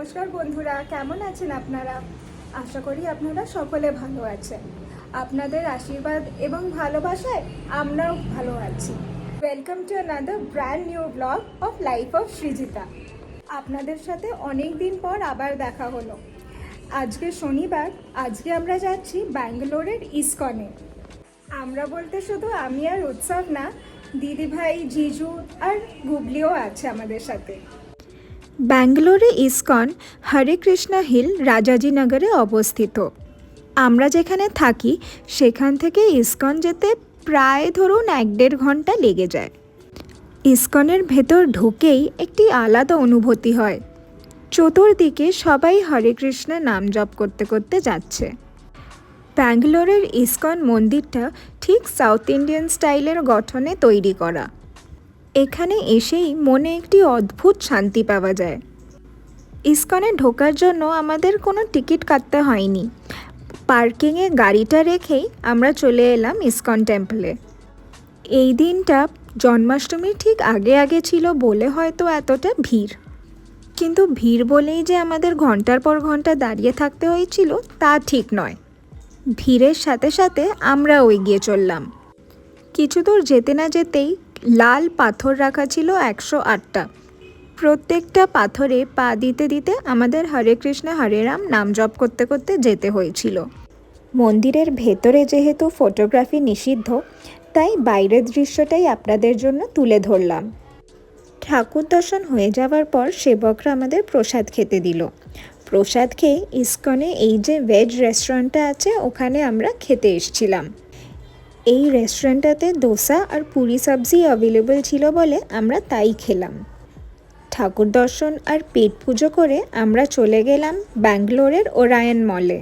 নমস্কার বন্ধুরা, কেমন আছেন আপনারা? আশা করি আপনারা সকলে ভালো আছেন। আপনাদের আশীর্বাদ এবং ভালোবাসায় আমরাও ভালো আছি। Welcome to another brand new blog of life of Srijita. আপনাদের সাথে অনেক দিন পর আবার দেখা হলো। আজকে শনিবার, আজকে আমরা যাচ্ছি ব্যাঙ্গালোরের ইসকনে। আমরা বলতে শুধু আমি আর উৎসব না, দিদিভাই, জিজু আর গুবলিও আছে আমাদের সাথে। ব্যাঙ্গালোরে ইসকন হরে কৃষ্ণ হিল রাজাজিনগরে অবস্থিত। আমরা যেখানে থাকি সেখান থেকে ইসকন যেতে প্রায় ধরুন 1-1.5 ঘন্টা লেগে যায়। ইসকনের ভেতর ঢুকেই একটি আলাদা অনুভূতি হয়। চতুর্দিকে সবাই হরে কৃষ্ণ নাম জপ করতে করতে যাচ্ছে। ব্যাঙ্গালোরের ইসকন মন্দিরটা ঠিক সাউথ ইন্ডিয়ান স্টাইলের গঠনে তৈরি করা। এখানে এসেই মনে একটি অদ্ভুত শান্তি পাওয়া যায়। ইসকনে ঢোকার জন্য আমাদের কোনো টিকিট কাটতে হয়নি। পার্কিংয়ে গাড়িটা রেখেই আমরা চলে এলাম ইসকন টেম্পলে। এই দিনটা জন্মাষ্টমীর ঠিক আগে আগে ছিল বলে হয়তো এতটা ভিড়। কিন্তু ভিড় বলেই যে আমাদের ঘন্টার পর ঘন্টা দাঁড়িয়ে থাকতে হয়েছিল তা ঠিক নয়। ভিড়ের সাথে সাথে আমরাও এগিয়ে চললাম। কিছু দূর যেতে না যেতেই লাল পাথর রাখা ছিল 108টা। প্রত্যেকটা পাথরে পা দিতে দিতে আমাদের হরে কৃষ্ণ হরে রাম নাম জপ করতে করতে যেতে হয়েছিল। মন্দিরের ভেতরে যেহেতু ফটোগ্রাফি নিষিদ্ধ, তাই বাইরের দৃশ্যটাই আপনাদের জন্য তুলে ধরলাম। ঠাকুর দর্শন হয়ে যাওয়ার পর সেবকরা আমাদের প্রসাদ খেতে দিল। প্রসাদ খেয়ে ইসকনে এই যে ভেজ রেস্টুরেন্টটা আছে ওখানে আমরা খেতে এসেছিলাম। এই রেস্টুরেন্টটাতে দোসা আর পুরি সবজি অ্যাভেলেবল ছিল বলে আমরা তাই খেলাম। ঠাকুর দর্শন আর পেট পুজো করে আমরা চলে গেলাম ব্যাঙ্গালোরের ওরায়ন মলে।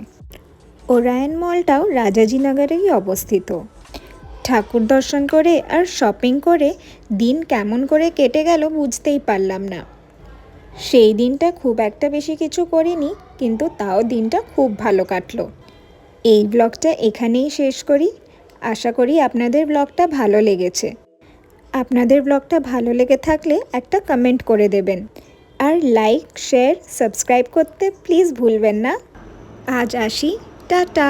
ওরায়ন মলটাও রাজাজিনগরেই অবস্থিত। ঠাকুর দর্শন করে আর শপিং করে দিন কেমন করে কেটে গেল বুঝতেই পারলাম না। সেই দিনটা খুব একটা বেশি কিছু করিনি, কিন্তু তাও দিনটা খুব ভালো কাটলো। এই ব্লগটা এখানেই শেষ করি। আশা করি আপনাদের ব্লগটা ভালো লেগেছে। আপনাদের ব্লগটা ভালো লেগে থাকলে একটা কমেন্ট করে দেবেন, আর লাইক, শেয়ার, সাবস্ক্রাইব করতে প্লিজ ভুলবেন না। আজ আসি, টাটা।